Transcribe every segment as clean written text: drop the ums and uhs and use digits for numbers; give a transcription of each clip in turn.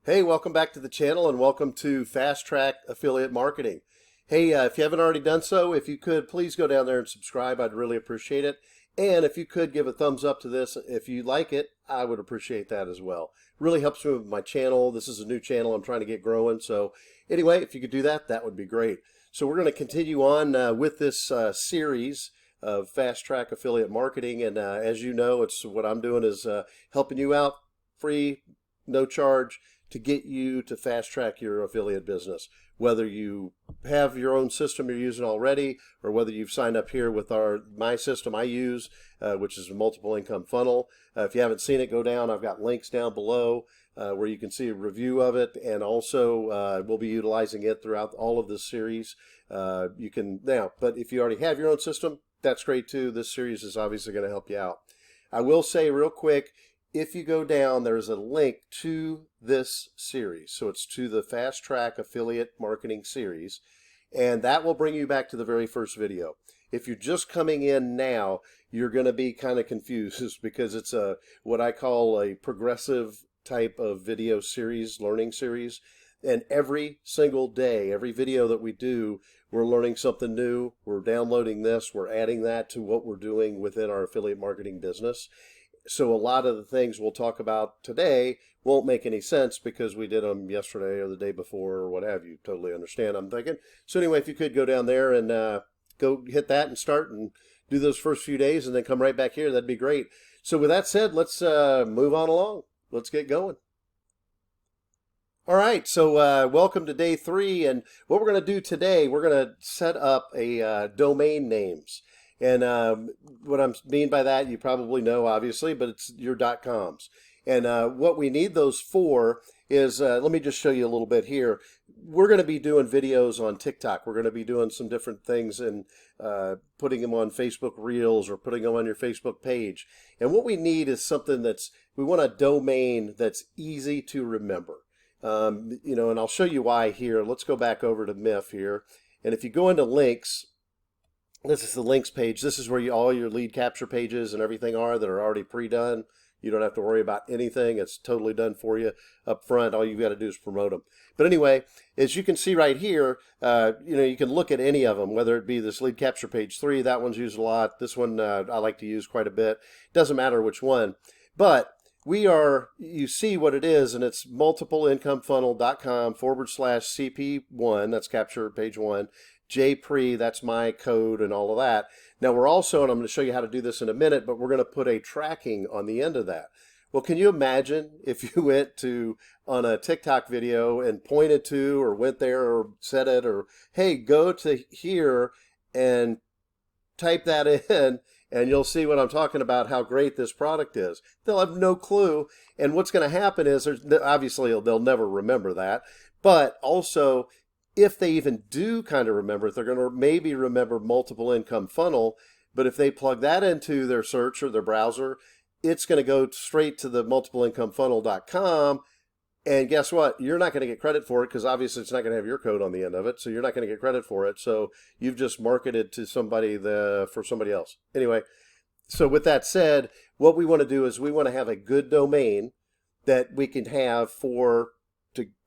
Hey, welcome back to the channel and welcome to Fast Track Affiliate Marketing. Hey, if you haven't already done so, if you could please go down there and subscribe, I'd really appreciate it. And if you could give a thumbs up to this, if you like it, I would appreciate that as well. Really helps me with my channel. This is a new channel I'm trying to get growing. So anyway, if you could do that, that would be great. So we're going to continue on with this series of Fast Track Affiliate Marketing. And as you know, it's what I'm doing is helping you out free, no charge, to get you to fast track your affiliate business, whether you have your own system you're using already or whether you've signed up here with my system I use, which is a multiple income funnel. If you haven't seen it, go down. I've got links down below where you can see a review of it, and also we'll be utilizing it throughout all of this series. You can now, but if you already have your own system, that's great too. This series is obviously going to help you out. I will say real quick, if you go down, there's a link to this series. So it's to the Fast Track Affiliate Marketing series, and that will bring you back to the very first video. If you're just coming in now, you're going to be kind of confused because it's what I call a progressive type of video series, learning series. And every single day, every video that we do, we're learning something new. We're downloading this. We're adding that to what we're doing within our affiliate marketing business. So a lot of the things we'll talk about today won't make any sense because we did them yesterday or the day before or what have you. Totally understand, I'm thinking. So anyway, if you could go down there and go hit that and start and do those first few days and then come right back here, that'd be great. So with that said, let's move on along. Let's get going. All right, so welcome to day 3, and what we're going to do today, we're going to set up a domain names. And what I mean by that, you probably know, obviously, but it's your .coms. And what we need those for is, let me just show you a little bit here. We're going to be doing videos on TikTok. We're going to be doing some different things and putting them on Facebook Reels or putting them on your Facebook page. And what we need is something we want a domain that's easy to remember. You know, and I'll show you why here. Let's go back over to MIF here. And if you go into links, this is the links page. This is where all your lead capture pages and everything are that are already pre-done. You don't have to worry about anything. It's totally done for you up front. All you've got to do is promote them. But anyway, as you can see right here, you know, you can look at any of them, whether it be this lead capture page 3. That one's used a lot. This one I like to use quite a bit. Doesn't matter which one. But you see what it is, and it's multipleincomefunnel.com/CP1. That's capture page 1. JPRE, that's my code and all of that. Now we're also, and I'm going to show you how to do this in a minute, but we're going to put a tracking on the end of that. Well, can you imagine if you went on a TikTok video and pointed to or went there or said it or, hey, go to here and type that in and you'll see what I'm talking about, how great this product is. They'll have no clue. And what's going to happen is, obviously they'll never remember that, but also, if they even do kind of remember it, they're going to maybe remember multiple income funnel, but if they plug that into their search or their browser, it's going to go straight to the multipleincomefunnel.com, and guess what? You're not going to get credit for it because obviously it's not going to have your code on the end of it, so you're not going to get credit for it, so you've just marketed to somebody for somebody else. Anyway, so with that said, what we want to do is we want to have a good domain that we can have to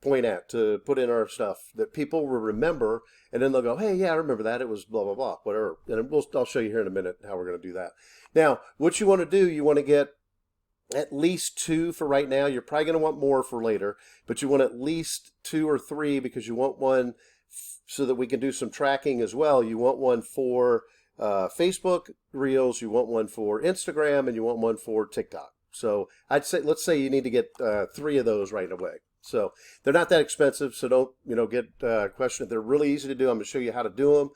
point at, to put in our stuff that people will remember, and then they'll go, hey, yeah, I remember that. It was blah, blah, blah, whatever. And I'll show you here in a minute how we're going to do that. Now, what you want to do, you want to get at least 2 for right now. You're probably going to want more for later, but you want at least 2 or 3 because you want one so that we can do some tracking as well. You want one for Facebook Reels, you want one for Instagram, and you want one for TikTok. So I'd say, let's say you need to get 3 of those right away. So they're not that expensive, so don't get questioned. They're really easy to do. I'm going to show you how to do them,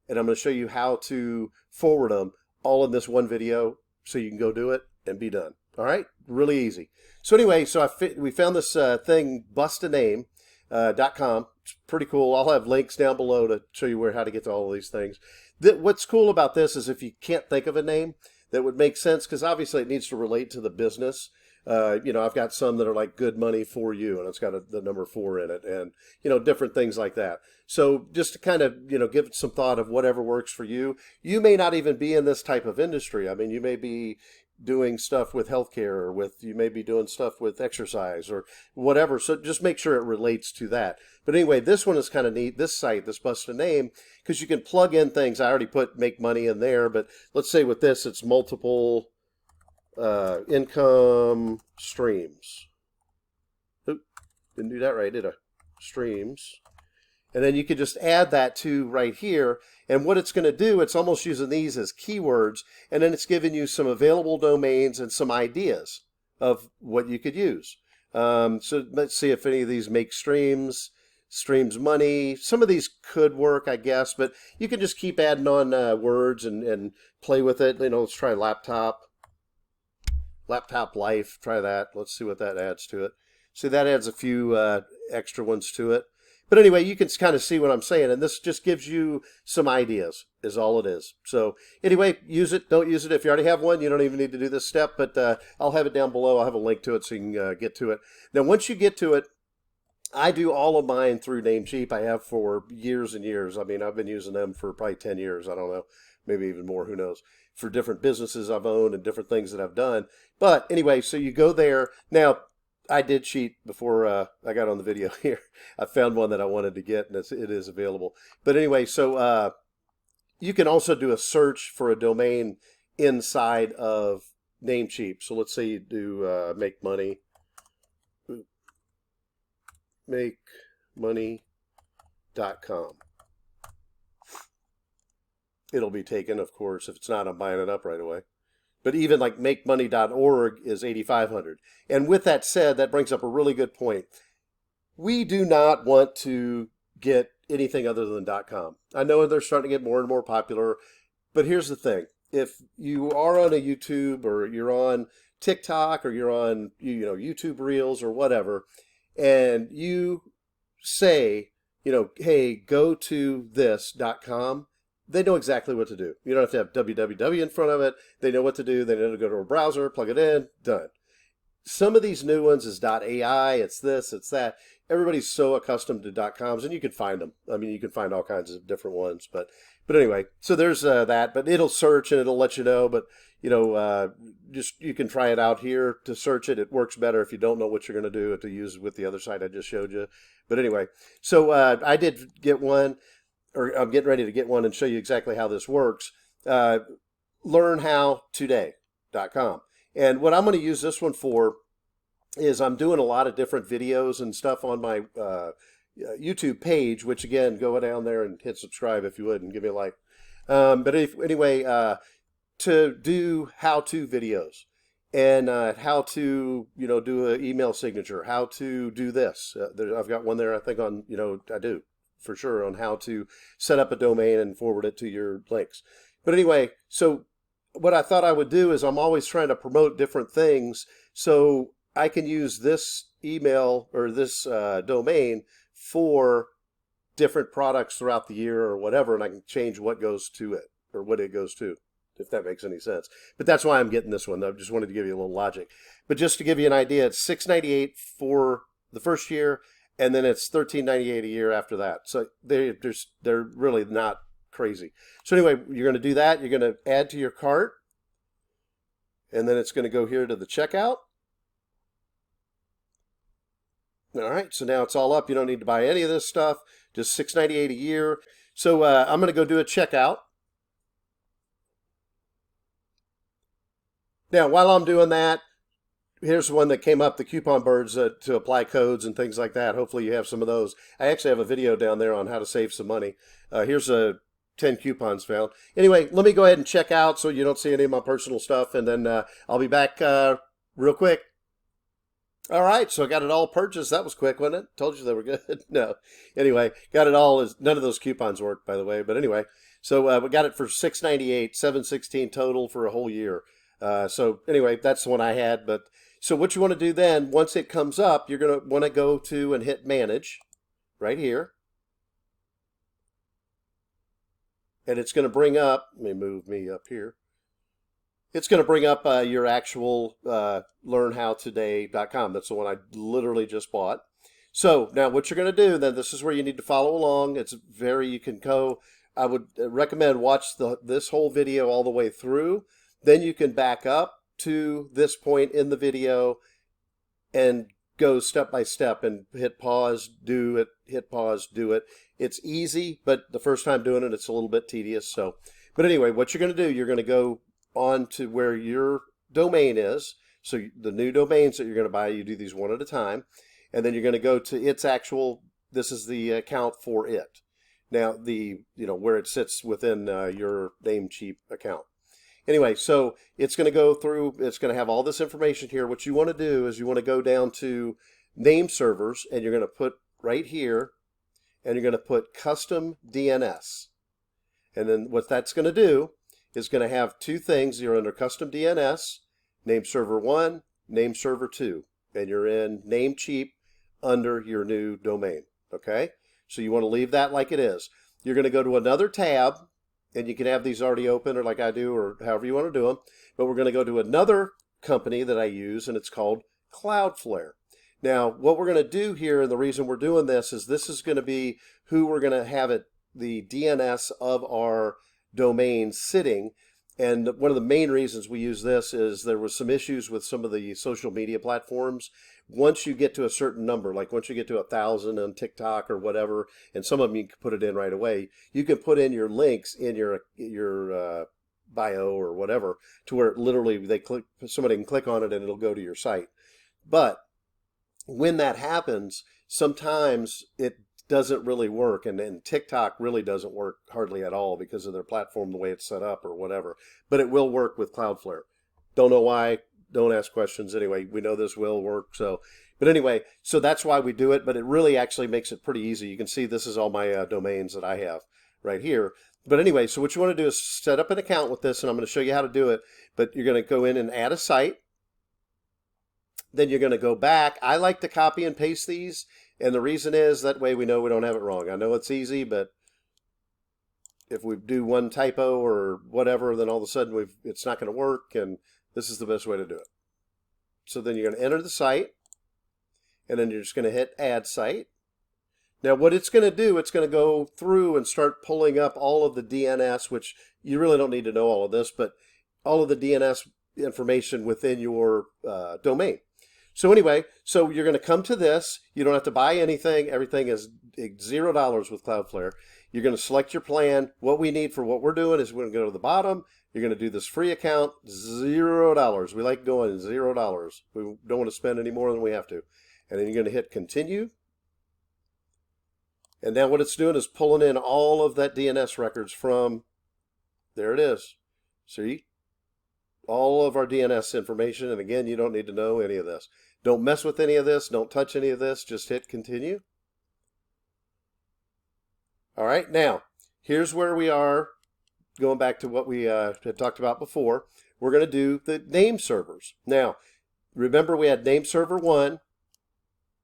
and I'm going to show you how to forward them all in this one video so you can go do it and be done. All right, really easy. So anyway, we found this thing, bustaname.com. It's pretty cool. I'll have links down below to show you how to get to all of these things. What's cool about this is if you can't think of a name that would make sense, because obviously it needs to relate to the business. You know, I've got some that are like good money for you, and it's got the number 4 in it, and, you know, different things like that. So just to kind of, give it some thought of whatever works for you. You may not even be in this type of industry. I mean, you may be doing stuff with healthcare, or you may be doing stuff with exercise or whatever. So just make sure it relates to that. But anyway, this one is kind of neat. This site, this Bust a Name, because you can plug in things. I already put make money in there, but let's say with this, it's multiple income streams. Oop, didn't do that right, did I? Streams. And then you could just add that to right here. And what it's going to do, it's almost using these as keywords. And then it's giving you some available domains and some ideas of what you could use. So let's see if any of these make streams money. Some of these could work, I guess, but you can just keep adding on words and play with it. You know, let's try laptop life. Try that. Let's see what that adds to it. See, that adds a few extra ones to it. But anyway, you can kind of see what I'm saying, and this just gives you some ideas, is all it is. So anyway, use it, don't use it. If you already have one, you don't even need to do this step, but I'll have it down below. I'll have a link to it so you can get to it. Now, once you get to it, I do all of mine through Namecheap. I have for years and years. I mean, I've been using them for probably 10 years. I don't know, maybe even more, who knows, for different businesses I've owned and different things that I've done. But anyway, so you go there. Now, I did cheat before I got on the video here. I found one that I wanted to get, and it is available. But anyway, so you can also do a search for a domain inside of Namecheap. So let's say you do make money. MakeMoney.com. It'll be taken, of course. If it's not, I'm buying it up right away. But even like makemoney.org is 8,500. And with that said, that brings up a really good point. We do not want to get anything other than .com. I know they're starting to get more and more popular, but here's the thing. If you are on a YouTube, or you're on TikTok, or you're on YouTube Reels or whatever, and you say, hey, go to this.com, they know exactly what to do. You don't have to have www in front of it. They know what to do. They know to go to a browser, plug it in, done. Some of these new ones is .ai, it's this, it's that. Everybody's so accustomed to .coms, and you can find them. I mean, you can find all kinds of different ones. But anyway, so there's that. But it'll search and it'll let you know. But, just you can try it out here to search it. It works better if you don't know what you're going to do to use with the other site I just showed you. But anyway, so I did get one. Or I'm getting ready to get one and show you exactly how this works. LearnHowToday.com. And what I'm going to use this one for is I'm doing a lot of different videos and stuff on my YouTube page, which again, go down there and hit subscribe if you would and give me a like. But anyway, to do how-to videos and how to, do an email signature, how to do this. I've got one there, I think on, I do. For sure, on how to set up a domain and forward it to your links. But anyway, so what I thought I would do is I'm always trying to promote different things, so I can use this email or this domain for different products throughout the year or whatever, and I can change what goes to it or what it goes to, if that makes any sense. But that's why I'm getting this one. I just wanted to give you a little logic. But just to give you an idea, it's $6.98 for the first year, and then it's $13.98 a year after that. So they're really not crazy. So anyway, you're going to do that. You're going to add to your cart. And then it's going to go here to the checkout. All right, so now it's all up. You don't need to buy any of this stuff. Just $6.98 a year. So I'm going to go do a checkout. Now, while I'm doing that, here's one that came up, the coupon birds to apply codes and things like that. Hopefully you have some of those. I actually have a video down there on how to save some money. Here's 10 coupons found. Anyway, let me go ahead and check out so you don't see any of my personal stuff, and then I'll be back real quick. All right, so I got it all purchased. That was quick, wasn't it? Told you they were good. No. Anyway, got it all. None of those coupons worked, by the way. But anyway, so we got it for $6.98, $7.16 total for a whole year. So anyway, that's the one I had. But so what you want to do then, once it comes up, you're going to want to go to and hit Manage right here. And it's going to bring up, let me move me up here. It's going to bring up your actual learnhowtoday.com. That's the one I literally just bought. So now what you're going to do, then this is where you need to follow along. It's very, you can go, I would recommend watch this whole video all the way through. Then you can back up to this point in the video and go step by step and hit pause, do it, hit pause, do it. It's easy, but the first time doing it, it's a little bit tedious. But anyway, what you're going to do, you're going to go on to where your domain is. So the new domains that you're going to buy, you do these one at a time. And then you're going to go to its actual, this is the account for it. Now, where it sits within your Namecheap account. Anyway, so it's going to go through, it's going to have all this information here. What you want to do is you want to go down to name servers, and you're going to put right here, and you're going to put custom DNS. And then what that's going to do is going to have two things. You're under custom DNS, name server 1, name server 2, and you're in Namecheap under your new domain. Okay? So you want to leave that like it is. You're going to go to another tab, and you can have these already open or like I do or however you want to do them. But we're going to go to another company that I use, and it's called Cloudflare. Now, what we're going to do here, and the reason we're doing this is going to be who we're going to have it, the DNS of our domain sitting. And one of the main reasons we use this is there was some issues with some of the social media platforms. Once you get to a certain number, like once you get to 1,000 on TikTok or whatever, and some of them you can put it in right away, you can put in your links in your bio or whatever to where literally somebody can click on it and it'll go to your site. But when that happens, sometimes it doesn't really work, and TikTok really doesn't work hardly at all because of their platform, the way it's set up or whatever. But it will work with Cloudflare. Don't know why. Don't ask questions. Anyway, we know this will work. But anyway, so that's why we do it. But it really actually makes it pretty easy. You can see this is all my domains that I have right here. But anyway, so what you want to do is set up an account with this, and I'm going to show you how to do it. But you're going to go in and add a site. Then you're going to go back. I like to copy and paste these. And the reason is that way we know we don't have it wrong. I know it's easy, but if we do one typo or whatever, then all of a sudden it's not going to work, and this is the best way to do it. So then you're going to enter the site, and then you're just going to hit Add Site. Now what it's going to do, it's going to go through and start pulling up all of the DNS, which you really don't need to know all of this, but all of the DNS information within your domain. So anyway, so you're going to come to this. You don't have to buy anything. Everything is $0 with Cloudflare. You're going to select your plan. What we need for what we're doing is we're going to go to the bottom. You're going to do this free account, $0. We like going $0. We don't want to spend any more than we have to. And then you're going to hit continue. And now what it's doing is pulling in all of that DNS records from, there it is. See? All of our DNS information. And again, you don't need to know any of this. Don't mess with any of this. Don't touch any of this. Just hit continue. All right, now, here's where we are, going back to what we had talked about before. We're going to do the name servers. Now, remember we had name server 1,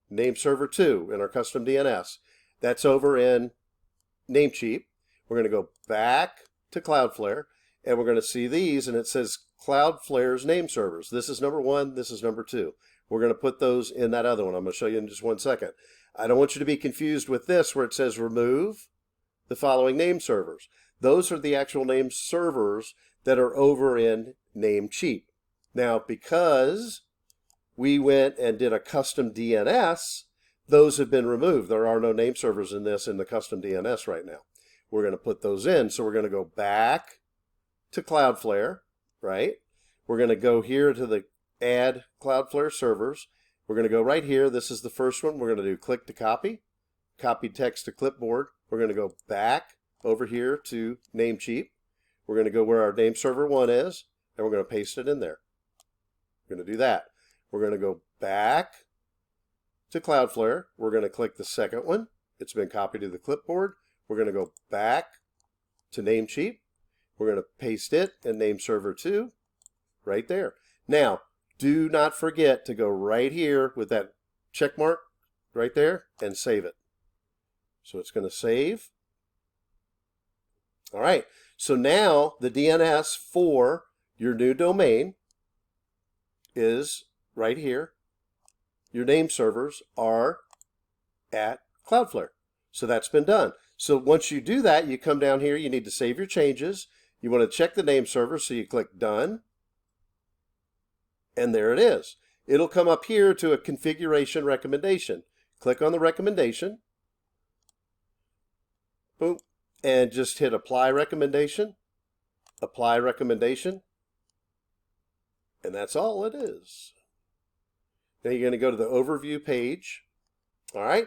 name server 2 in our custom DNS. That's over in Namecheap. We're going to go back to Cloudflare, and we're going to see these, and it says Cloudflare's name servers. This is number 1, this is number 2. We're going to put those in that other one. I'm going to show you in just 1 second. I don't want you to be confused with this where it says remove the following name servers. Those are the actual name servers that are over in Namecheap. Now, because we went and did a custom DNS, those have been removed. There are no name servers in the custom DNS right now. We're going to put those in. So we're going to go back to Cloudflare, right? We're going to go here to the add Cloudflare servers. We're going to go right here. This is the first one. We're going to do click to copy, copy text to clipboard. We're going to go back over here to Namecheap. We're going to go where our name server 1 is, and we're going to paste it in there. We're going to do that. We're going to go back to Cloudflare. We're going to click the second one. It's been copied to the clipboard. We're going to go back to Namecheap. We're going to paste it in name server 2 right there. Now, do not forget to go right here with that check mark right there and save it. So it's going to save. All right. So now the DNS for your new domain is right here. Your name servers are at Cloudflare. So that's been done. So once you do that, you come down here. You need to save your changes. You want to check the name server, so you click Done. And there it is. It'll come up here to a configuration recommendation. Click on the recommendation. Boom. And just hit apply recommendation. Apply recommendation. And that's all it is. Now you're going to go to the overview page. All right.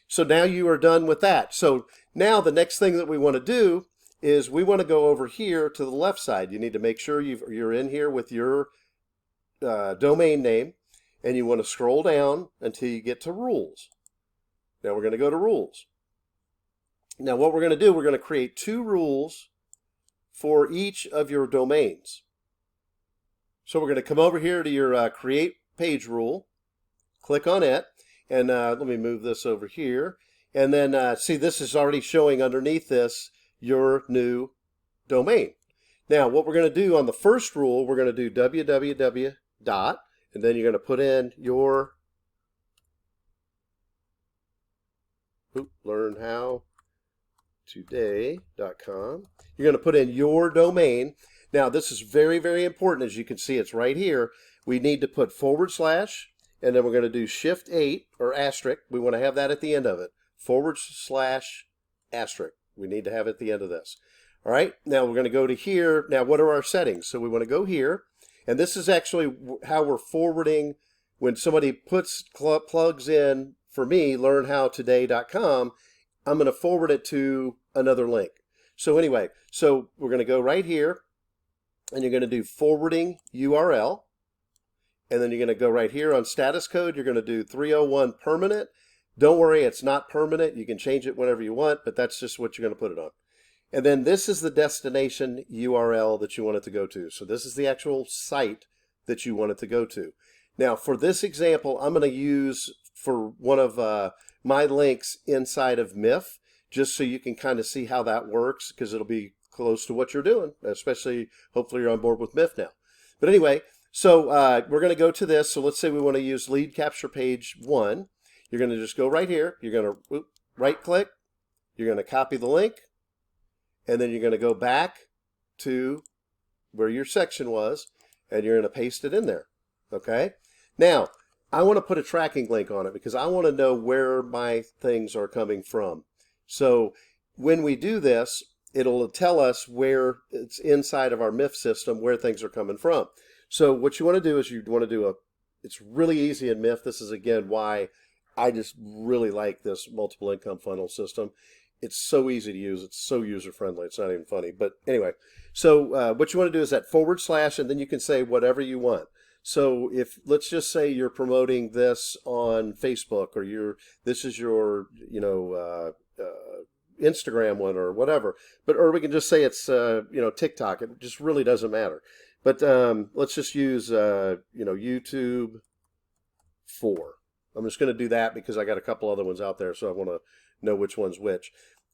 So now you are done with that. So now the next thing that we want to do is we want to go over here to the left side. You need to make sure you're in here with your domain name, and you want to scroll down until you get to rules. Now we're going to go to rules. Now what we're going to do, we're going to create 2 rules for each of your domains. So we're going to come over here to your create page rule, click on it, and let me move this over here. And then see, this is already showing underneath this your new domain. Now what we're going to do on the first rule, we're going to do www dot, and then you're going to put in your learnhowtoday.com. You're going to put in your domain. Now this is very, very important. As you can see, it's right here. We need to put / and then we're going to do shift 8 or asterisk. We want to have that at the end of it. / asterisk. We need to have it at the end of this. All right, now we're going to go to here. Now what are our settings? So we want to go here, and this is actually how we're forwarding when somebody plugs in, for me, learnhowtoday.com, I'm going to forward it to another link. So anyway, so we're going to go right here, and you're going to do forwarding URL, and then you're going to go right here on status code. You're going to do 301 permanent. Don't worry, it's not permanent. You can change it whenever you want, but that's just what you're going to put it on. And then this is the destination URL that you want it to go to. So this is the actual site that you want it to go to. Now for this example, I'm going to use for one of my links inside of MIF, just so you can kind of see how that works, because it'll be close to what you're doing, especially hopefully you're on board with MIF now. But anyway, so we're going to go to this. So let's say we want to use lead capture page 1. You're going to just go right here. You're going to right click. You're going to copy the link. And then you're going to go back to where your section was, and you're going to paste it in there. Okay? Now, I want to put a tracking link on it because I want to know where my things are coming from. So when we do this, it'll tell us where it's inside of our MIF system, where things are coming from. So what you want to do is you want to do it's really easy in MIF. This is, again, why I just really like this multiple income funnel system. It's so easy to use. It's so user-friendly. It's not even funny. But anyway, so what you want to do is that / and then you can say whatever you want. So if, let's just say you're promoting this on Facebook, or this is your, Instagram one or whatever. Or we can just say it's, TikTok. It just really doesn't matter. But let's just use, YouTube 4. I'm just going to do that because I got a couple other ones out there, so I want to know which one's which.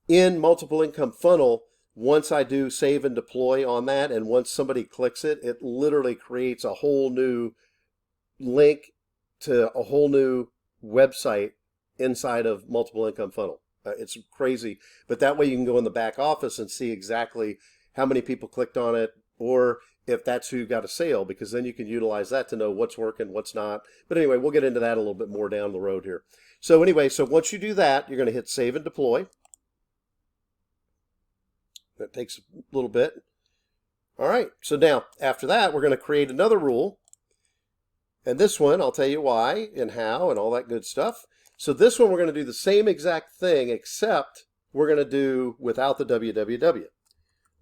In multiple income funnel, once I do save and deploy on that, and once somebody clicks it, it literally creates a whole new link to a whole new website inside of multiple income funnel. It's crazy, but that way you can go in the back office and see exactly how many people clicked on it, or if that's who got a sale, because then you can utilize that to know what's working, what's not. But anyway, we'll get into that a little bit more down the road here. So anyway, so once you do that, you're going to hit save and deploy. That takes a little bit. All right, so now after that, we're going to create another rule. And this one, I'll tell you why and how and all that good stuff. So this one, we're going to do the same exact thing, except we're going to do without the www.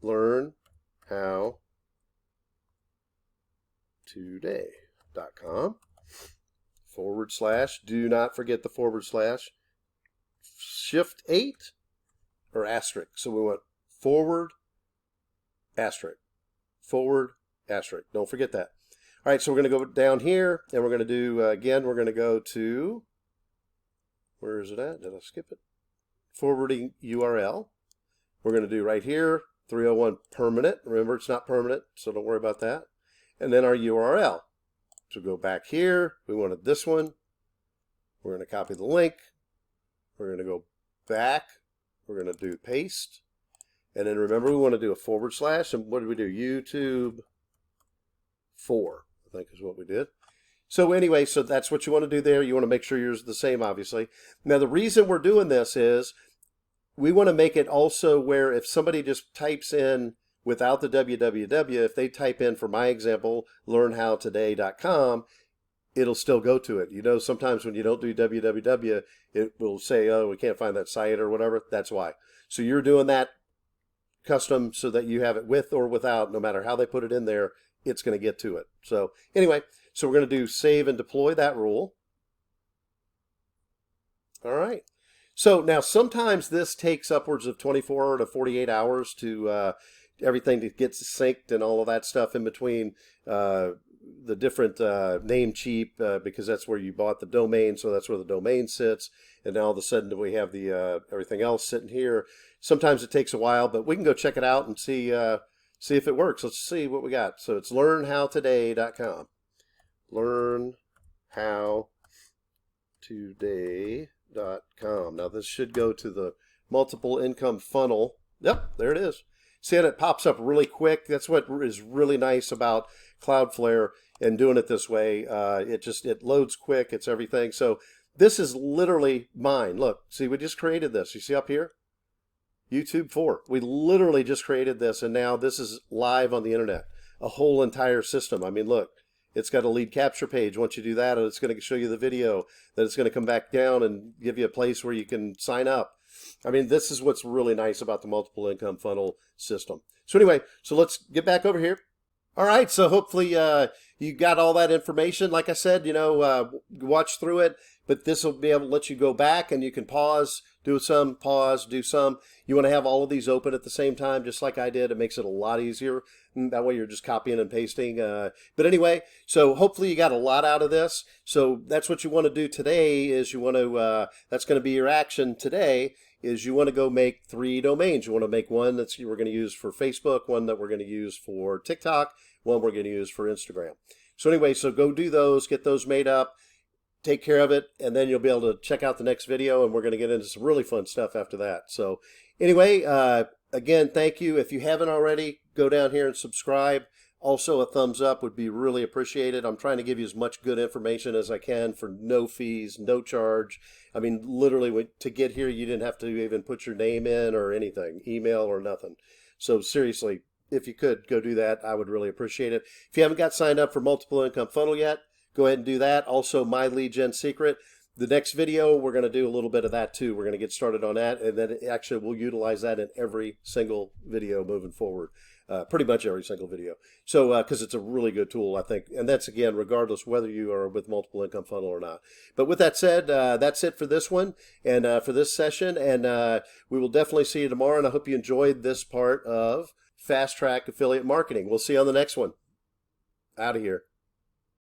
learnhowtoday.com / do not forget the / shift 8 or asterisk. So we want forward asterisk. Don't forget that. All right, so we're going to go down here, and we're going to do, again, we're going to go to, where is it at? Did I skip it? Forwarding URL. We're going to do right here, 301 permanent. Remember, it's not permanent, so don't worry about that. And then our URL. So go back here. We wanted this one. We're going to copy the link. We're going to go back. We're going to do paste. And then remember, we want to do a /. And what did we do? YouTube 4. think is what we did. So anyway, so that's what you want to do there. You want to make sure yours is the same, obviously. Now, the reason we're doing this is we want to make it also where if somebody just types in without the www, if they type in, for my example, learnhowtoday.com, it'll still go to it. You know, sometimes when you don't do www, it will say, oh, we can't find that site or whatever. That's why. So you're doing that custom so that you have it with or without, no matter how they put it in there, it's going to get to it. So anyway, so we're going to do save and deploy that rule. All right. So now sometimes this takes upwards of 24 to 48 hours to everything to get synced and all of that stuff in between the different Namecheap, because that's where you bought the domain, so that's where the domain sits. And now all of a sudden we have the everything else sitting here. Sometimes it takes a while, but we can go check it out and see if it works. Let's see what we got. So it's learnhowtoday.com. Learnhowtoday.com. Now this should go to the multiple income funnel. Yep, there it is. See how it pops up really quick? That's what is really nice about Cloudflare and doing it this way. It loads quick. It's everything. So this is literally mine. Look, see, we just created this. You see up here? YouTube 4. We literally just created this, and now this is live on the internet. A whole entire system. I mean, look, it's got a lead capture page. Once you do that, it's going to show you the video. Then it's going to come back down and give you a place where you can sign up. I mean, this is what's really nice about the multiple income funnel system. So anyway, so let's get back over here. All right, so hopefully you got all that information. Like I said, you know, watch through it, but this will be able to let you go back and you can pause, do some, pause, do some. You want to have all of these open at the same time, just like I did. It makes it a lot easier. That way you're just copying and pasting. But anyway, so hopefully you got a lot out of this. So that's what you want to do today is you want to, that's going to be your action today, is you want to go make 3 domains. You want to make one that we're going to use for Facebook, one that we're going to use for TikTok, one we're going to use for Instagram. So anyway, so go do those, get those made up, take care of it, and then you'll be able to check out the next video, and we're going to get into some really fun stuff after that. So anyway, again, thank you. If you haven't already, go down here and subscribe. Also, a thumbs up would be really appreciated. I'm trying to give you as much good information as I can for no fees, no charge. I mean, literally, to get here, you didn't have to even put your name in or anything, email or nothing. So seriously, if you could, go do that. I would really appreciate it. If you haven't got signed up for Multiple Income Funnel yet, go ahead and do that. Also, My Lead Gen Secret. The next video, we're going to do a little bit of that too. We're going to get started on that, and then actually we'll utilize that in every single video moving forward. Pretty much every single video. So, because it's a really good tool, I think. And that's, again, regardless whether you are with multiple income funnel or not. But with that said, that's it for this one and for this session. And we will definitely see you tomorrow. And I hope you enjoyed this part of Fast Track Affiliate Marketing. We'll see you on the next one. Out of here.